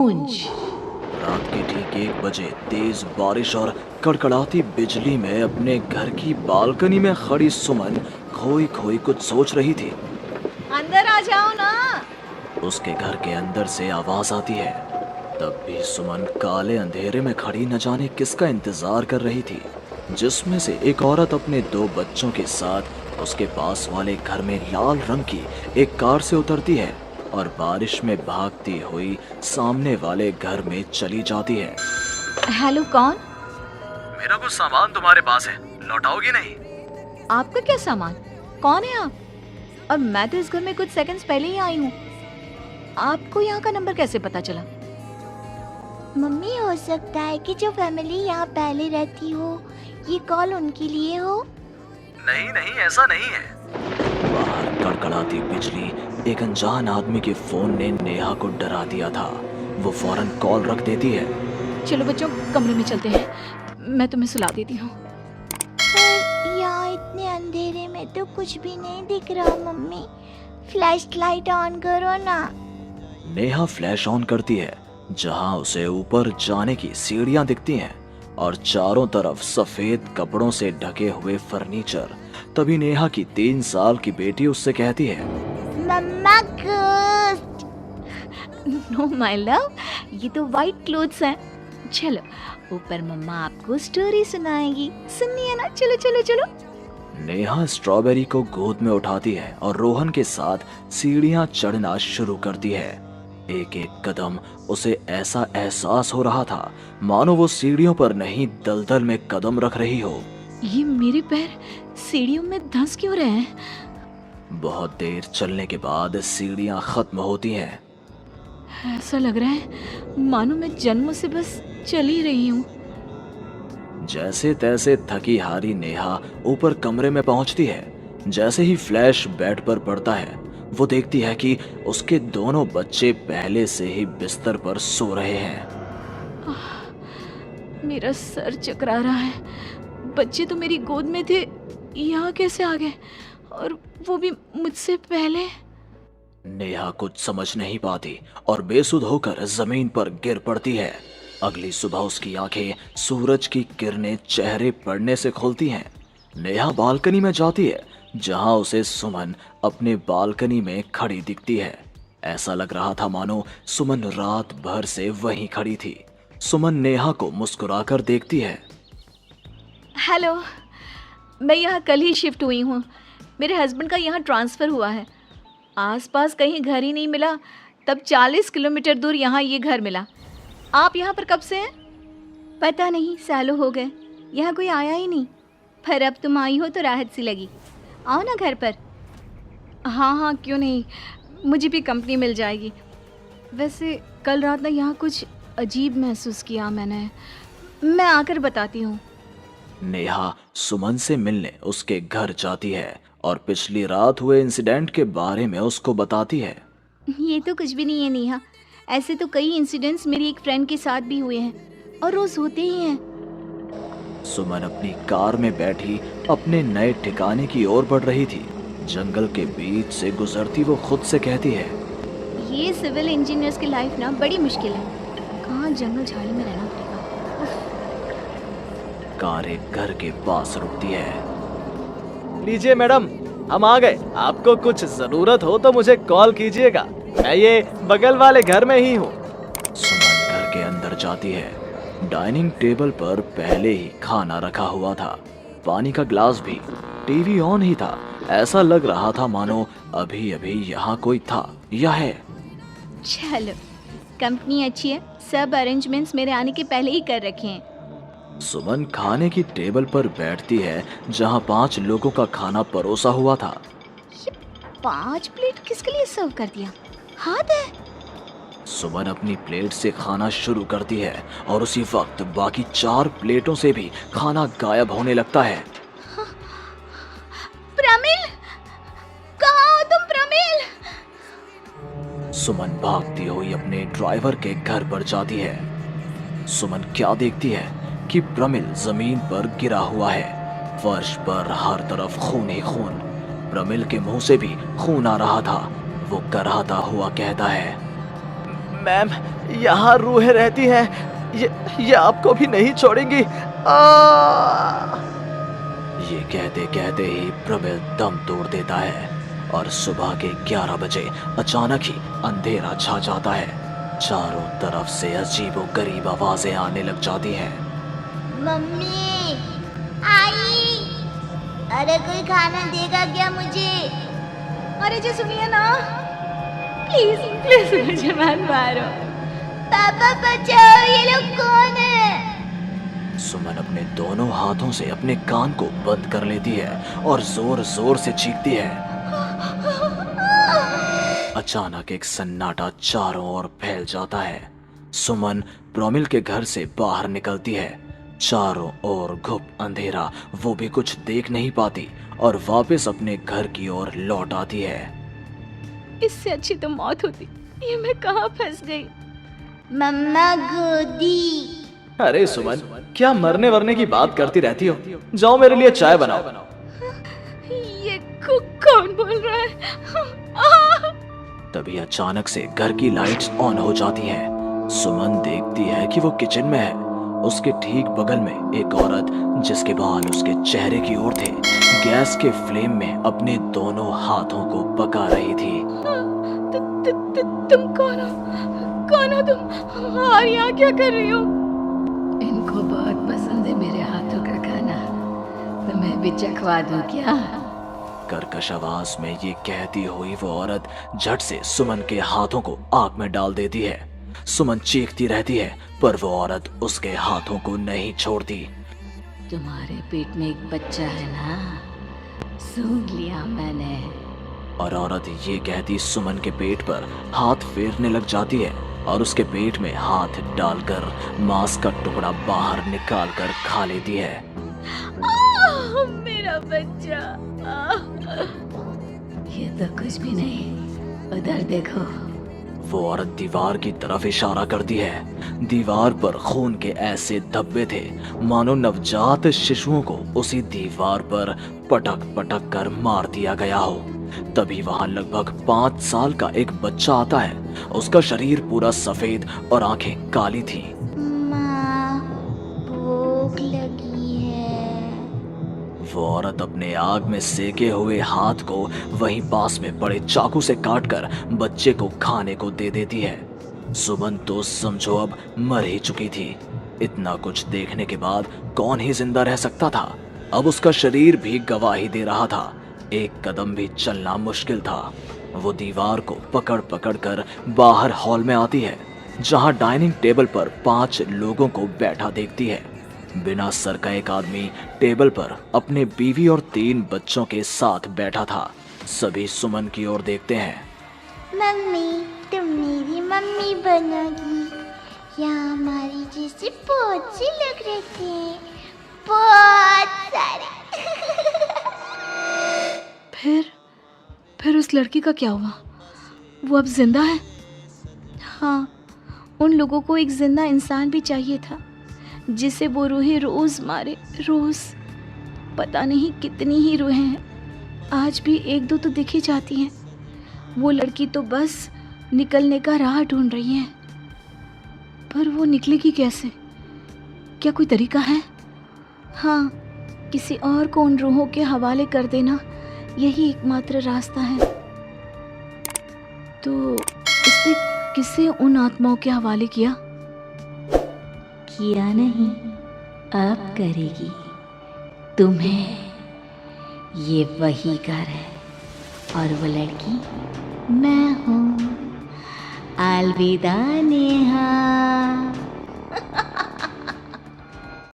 गूंज। रात के ठीक 1 बजे तेज बारिश और कड़कड़ाती बिजली में अपने घर की बालकनी में खड़ी सुमन खोई खोई कुछ सोच रही थी। अंदर आ जाओ ना। उसके घर के अंदर से आवाज आती है। तब भी सुमन काले अंधेरे में खड़ी न जाने किसका इंतजार कर रही थी, जिसमें से एक औरत अपने 2 बच्चों के साथ उसके पास वाले घर में लाल रंग की एक कार से उतरती है और बारिश में भागती हुई सामने वाले घर में चली जाती है। हेलो, कौन? मेरा कुछ सामान तुम्हारे पास है, लौटाओगी नहीं? आपका क्या सामान? कौन है आप? और मैं तो इस घर में कुछ सेकंड्स पहले ही आई हूँ। आपको यहाँ का नंबर कैसे पता चला? मम्मी, हो सकता है कि जो फैमिली यहाँ पहले रहती हो, ये कॉल उनके लिए हो। नहीं नहीं, ऐसा नहीं है। बाहर कड़कड़ाती बिजली एक अनजान आदमी के फोन ने नेहा को डरा दिया था। वो फौरन कॉल रख देती है। चलो बच्चों, कमरे में चलते हैं, मैं तुम्हें सुला देती हूँ। पर यहाँ इतने अंधेरे में तो कुछ भी नहीं दिख रहा। मम्मी, फ्लैश लाइट ऑन करो ना। नेहा फ्लैश ऑन करती है, जहां उसे ऊपर जाने की सीढ़ियां दिखती हैं और चारों तरफ सफेद कपड़ों से ढके हुए फर्नीचर। तभी नेहा की 3 साल की बेटी उससे कहती है, मम्मा घोस्ट। नो माय लव, ये तो वाइट क्लोथ्स हैं। चलो ऊपर, मम्मा आपको स्टोरी सुनाएगी, सुननी है ना? चलो चलो चलो। नेहा स्ट्रॉबेरी को गोद में उठाती है और रोहन के साथ सीढ़ियां चढ़ना शुरू करती है। एक एक कदम उसे ऐसा एहसास हो रहा था मानो वो सीढ़ियों पर नहीं दलदल में कदम रख रही हो। ये मेरे पैर सीढ़ियों में धंस क्यों रहे हैं? बहुत देर चलने के बाद सीढ़ियां खत्म होती हैं। ऐसा लग रहा है मानो मैं जन्मों से बस चल ही रही हूँ। जैसे तैसे थकी हारी नेहा ऊपर कमरे में पहुंचती है। जैसे ही फ्लैश बेड पर पड़ता है, वो देखती है कि उसके दोनों बच्चे पहले से ही बिस्तर पर सो रहे हैं। मेरा सर चकरा रहा है। बच्चे तो मेरी गोद में थे, यहाँ कैसे आ गए? और वो भी मुझसे पहले। नेहा कुछ समझ नहीं पाती और बेसुध होकर जमीन पर गिर पड़ती है। अगली सुबह उसकी आंखें सूरज की किरणें चेहरे पड़ने से खुलती हैं। नेहा बालकनी में जाती है, जहां उसे सुमन अपने बालकनी में खड़ी दिखती है। ऐसा लग रहा था मानो सुमन रात भर से वहीं खड़ी थी। सुमन नेहा को मुस्कुराकर देखती है। हेलो, मैं यहाँ कल ही शिफ्ट हुई हूँ। मेरे हस्बैंड का यहाँ ट्रांसफ़र हुआ है। आसपास कहीं घर ही नहीं मिला, तब 40 किलोमीटर दूर यहाँ ये घर मिला। आप यहाँ पर कब से हैं? पता नहीं, सालों हो गए, यहाँ कोई आया ही नहीं। पर अब तुम आई हो तो राहत सी लगी। आओ ना घर पर। हाँ हाँ, क्यों नहीं, मुझे भी कंपनी मिल जाएगी। वैसे कल रात ना यहाँ कुछ अजीब महसूस किया मैंने। मैं आकर बताती हूँ। नेहा सुमन से मिलने उसके घर जाती है और पिछली रात हुए इंसिडेंट के बारे में उसको बताती है। ये तो कुछ भी नहीं है नेहा। ऐसे तो कई इंसिडेंट्स मेरी एक फ्रेंड के साथ भी हुए हैं और रोज होते ही हैं। सुमन अपनी कार में बैठी अपने नए ठिकाने की ओर बढ़ रही थी। जंगल के बीच से गुजरती वो खुद से कहती है, ये सिविल इंजीनियर्स की लाइफ ना बड़ी मुश्किल है। कहाँ जंगल झाड़ी में रहना पड़ेगा। कार एक घर के पास रुकती है। लीजिए मैडम, हम आ गए। आपको कुछ जरूरत हो तो मुझे कॉल कीजिएगा, मैं ये बगल वाले घर में ही हूँ। सुमन घर के अंदर जाती है। डाइनिंग टेबल पर पहले ही खाना रखा हुआ था, पानी का ग्लास भी, टीवी ऑन ही था। ऐसा लग रहा था मानो अभी अभी यहाँ कोई था या है। चलो, कंपनी अच्छी है, सब अरेंजमेंट्स मेरे आने के पहले ही कर रखे हैं। सुमन खाने की टेबल पर बैठती है, जहाँ 5 लोगों का खाना परोसा हुआ था। ये 5 प्लेट किसके लिए सर्व कर दिया? हाथ है। सुमन अपनी प्लेट से खाना शुरू करती है और उसी वक्त बाकी 4 प्लेटों से भी खाना गायब होने लगता है। प्रमिल, कहाँ हो तुम प्रमिल? सुमन भागती हुई अपने ड्राइवर के घर पर जाती है। सुमन क्या देखती है कि प्रमिल जमीन पर गिरा हुआ है। फर्श पर हर तरफ खून ही खून। प्रमिल के मुंह से भी खून आ रहा था। वो कराहता हुआ कहता है, मैम, यहाँ रूहें रहती हैं, ये आपको भी नहीं छोड़ेंगी। ये कहते कहते ही प्रमिल दम तोड़ देता है और सुबह के 11 बजे अचानक ही अंधेरा छा जाता है। चारों तरफ से अजीबोगरीब आवाजें आने लग जाती हैं। मम्मी, आई, अरे कोई खाना देगा क्या मुझे? अरे जी सुनिए ना, प्लीज प्लीज मुझे मत मारो। पापा बचाओ, ये लोग कौन है? सुमन अपने दोनों हाथों से अपने कान को बंद कर लेती है और जोर जोर से चीखती है। अचानक एक सन्नाटा चारों ओर फैल जाता है। सुमन प्रमिल के घर से बाहर निकलती है। चारों ओर घुप अंधेरा, वो भी कुछ देख नहीं पाती और वापस अपने घर की ओर लौट आती है। इससे अच्छी तो मौत होती, ये मैं कहाँ फंस गई। मम्मा गोदी। अरे सुमन, क्या मरने वरने की बात करती रहती हो? जाओ मेरे लिए चाय बनाओ। ये कौन बोल रहा है? तभी अचानक से घर की लाइट्स ऑन हो जाती हैं। सुमन देखती है कि वो किचन में है। उसके ठीक बगल में एक औरत, जिसके बाल उसके चेहरे की ओर थे, गैस के फ्लेम में अपने दोनों हाथों को पका रही थी। तुम कौन हो? कौन हो तुम? और यहाँ क्या कर रही हो? इनको बहुत पसंद है मेरे हाथों का खाना, तो मैं भी चखवा दूं क्या? कर्कश आवाज में ये कहती हुई वो औरत झट से सुमन के हाथों को आग में डाल देती है। सुमन चीखती रहती है, पर वो औरत उसके हाथों को नहीं छोड़ती। तुम्हारे पेट में एक बच्चा है ना, सूंघ लिया मैंने। और औरत ये कहती सुमन के पेट पर हाथ फेरने लग जाती है और उसके पेट में हाथ डालकर मांस का टुकड़ा बाहर निकालकर खा लेती है। मेरा बच्चा। ये तो कुछ भी नहीं, उधर देखो। वो औरत दीवार की तरफ इशारा करती है। दीवार पर खून के ऐसे धब्बे थे मानो नवजात शिशुओं को उसी दीवार पर पटक पटक कर मार दिया गया हो। तभी वहां लगभग 5 साल का एक बच्चा आता है। उसका शरीर पूरा सफेद और आंखें काली थी। माँ, भूख लगी है। वो औरत अपने आग में सेके हुए हाथ को वहीं पास में पड़े चाकू से काटकर बच्चे को खाने को दे देती है। सुमन तो समझो अब मर ही चुकी थी। इतना कुछ देखने के बाद कौन ही जिंदा रह सकता था। अब उसका शरीर भी गवाही दे रहा था। एक कदम भी चलना मुश्किल था। वो दीवार को पकड़ पकड़ कर बाहर हॉल में आती है, जहां डाइनिंग टेबल पर 5 लोगों को बैठा देखती है। बिना सर का एक आदमी टेबल पर अपने बीवी और 3 बच्चों के साथ बैठा था। सभी सुमन की ओर देखते हैं। मम्मी, तुम मेरी मम्मी बनोगी। यहाँ हमारी जैसे बहुत से लोग रहते हैं, बहुत सारे। फिर उस लड़की का क्या हुआ? वो अब जिंदा है? हाँ, उन लोगों को एक जिंदा इंसान भी चाहिए था, जिसे वो रूहें रोज मारे, रोज। पता नहीं कितनी ही रूहें हैं, आज भी 1-2 तो दिख ही जाती हैं। वो लड़की तो बस निकलने का राह ढूंढ रही है, पर वो निकलेगी कैसे? क्या कोई तरीका है? हाँ, किसी और को उन रूहों के हवाले कर देना, यही एकमात्र रास्ता है। तो इसने किसे उन आत्माओं के हवाले किया? किया नहीं, अब करेगी। तुम्हें ये वही घर है और वो लड़की मैं हूँ। अलविदा नेहा।